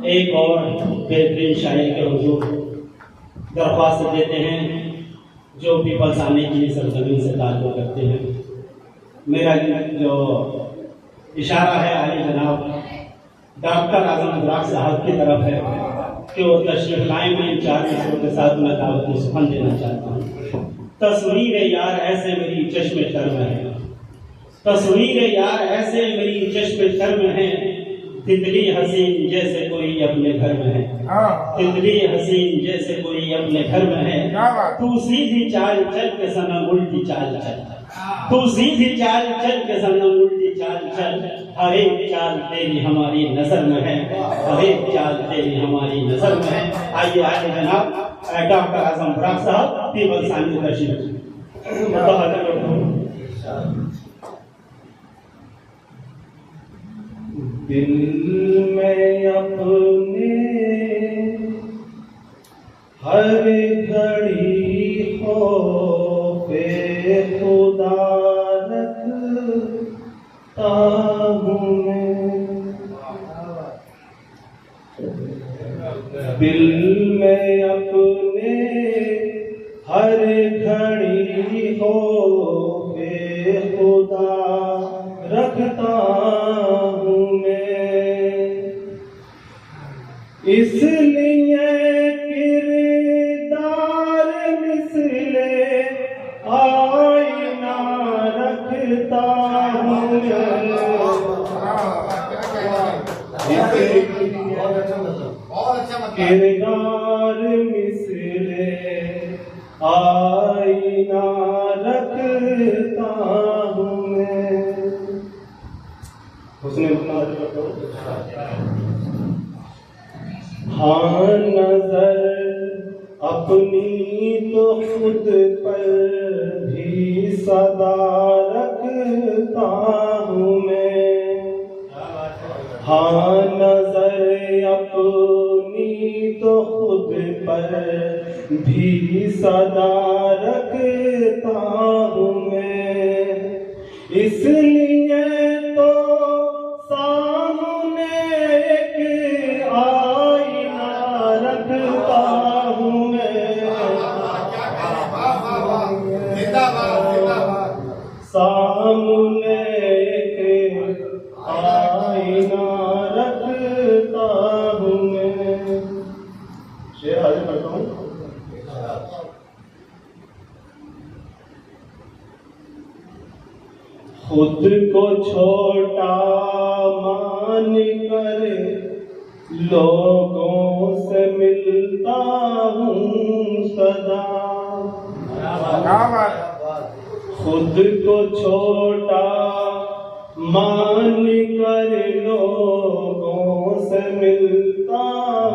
एक और बेहतरीन शायर के हुजूर दरख्वास्त देते हैं जो पीपल्स आने की सरजमीन से ताल्लुक़ रखते हैं। मेरा जो इशारा है आली जनाब डॉक्टर आज़म बुराक साहब की तरफ है कि वो तशरीफ लाएं। मैं इन 4 मिसरों के साथ मैं दावत सुखन देना चाहता हूँ। तस्वीर यार ऐसे मेरी चश्मे शर्म है, तस्वीर यार ऐसे मेरी चश्मे शर्म है, तितली हसीन जैसे कोई अपने घर में है, तितली हसीन जैसे कोई अपने घर में है। तू सीधी चाल चल के सनम उल्टी चाल चल, तू सीधी चाल चल के सनम उल्टी चाल चल, हर एक चाल तेरी हमारी नजर में है, हर एक चाल तेरी हमारी नजर में है। आइए आगे जनाब डॉक्टर आज़म बुराक साहब पीपल्स आने का तशरीफ। दिल में अपने हर घड़ी खौफे खुदा रखता हूँ मैं, दिल में अपने हर घड़ी खौफे खुदा रखता हूँ मैं, इसलिए किरदार मिसले आईना रखता हूँ किरदार मिसले आईना रखता हूँ मैं। हाँ नजर अपनी तो खुद पर भी सदा रखता हूँ मैं, हाँ नजर अपनी तो खुद पर भी सदा रखता हूँ मैं, इसलिए तो सामने एक आईना रखता हूँ मैं, सामने एक आईना रखता हूँ मैं। शेर आगे पढ़ता हूँ। खुद को छोटा मान कर लोगों से मिलता हूँ सदा, खुद को छोटा मान कर लोगों से मिलता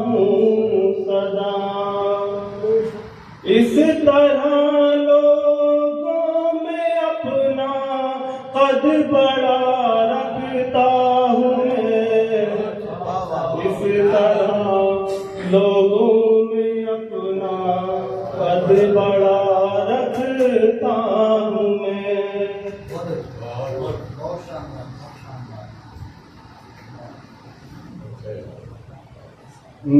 हूँ सदा, इस तरह लोगों में अपना कद बड़ा रखता हूँ मैं, इस तरह लोगों में अपना कद बड़ा रखता हूँ मैं।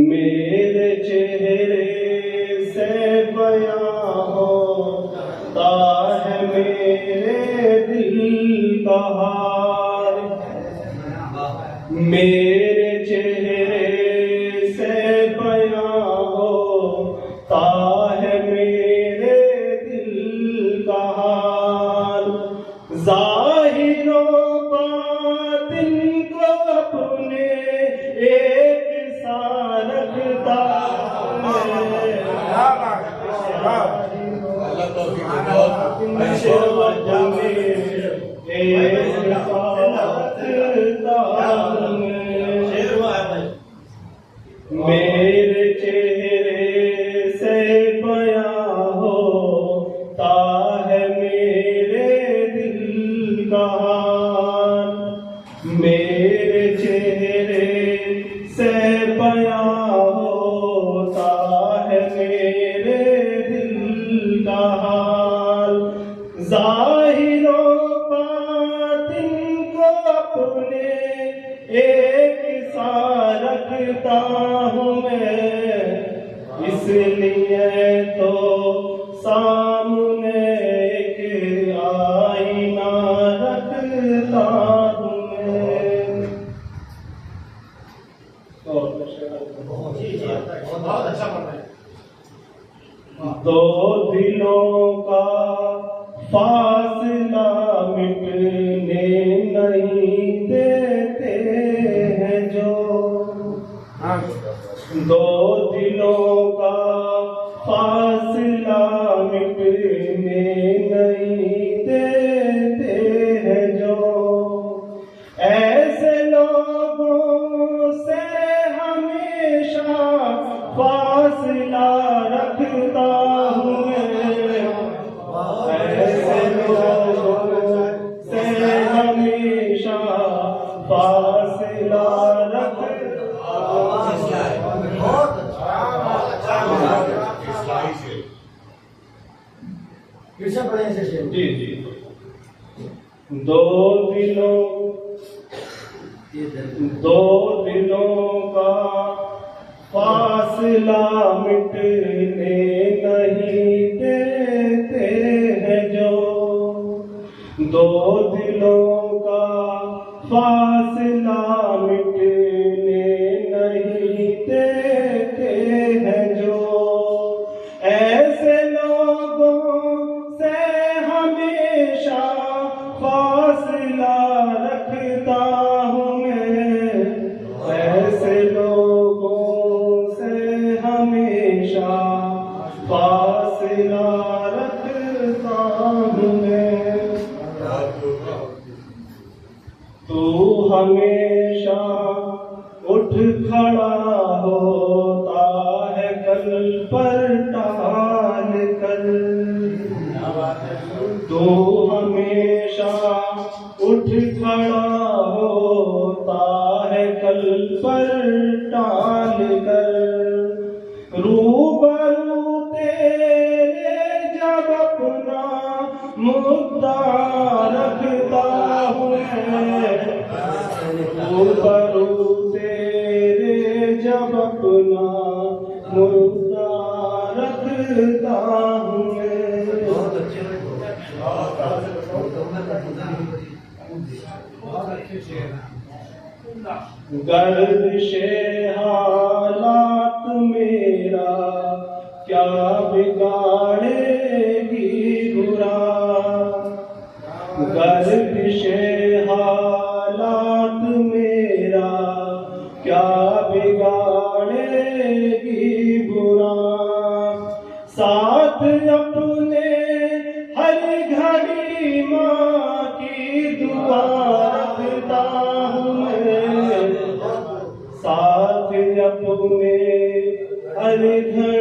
मेरे चेहरे से बयां होता है मेरे दिल का हाल, मेरे चेहरे से बयां होता है मेरे दिल का हाल, ज़ाहिरो बातिन को अपने एक सा रखता मेरे चेहरे से बयां होता है मेरे दिल का हाल, मेरे चेहरे से बयां होता है मेरे दिल का हाल, ज़ाहिरो बातिन को अपने एक सा रख रखता हूँ मैं, इसलिए तो सामने एक आईना रखता हूँ मैं। बहुत अच्छा पढ़ रहे हैं। दो दिलों का फासला मिटने नहीं देते हैं जो, दो दिलों का फासला मिटने नहीं देते हैं जो, ऐसे लोगों से हमेशा फासला रखता हूँ मैं, ऐसे लोगों से हमेशा फासला रखता हूँ। जी जी, दो दिलों का फासला मिटने नहीं देते हैं जो, दो दिलों का फासला मिटने नहीं देते हैं जो, ऐसे लोगों से हमेशा फासला रखता हूँ मैं, ऐसे लोगों से हमेशा फासला रखता हूँ मैं। तू हमेशा उठ खड़ा होता है कल पर टाल कर, तू हमेशा उठ खड़ा होता है कल पर टाल कर, रूबरू तेरे जब अपना मुद्दा रखता हूँ मैं, रूबरू तेरे जब अपना मुद्दा रखता हूँ मैं। गर्दिशे हालात मेरा क्या बिगाड़ेगी बुरा, गर्दिशे हालात मेरा क्या बिगाड़ेगी बुरा, साथ अपने हर घड़ी माँ की दुआ रखता हूँ मैं, साथ अपने हर घड़ी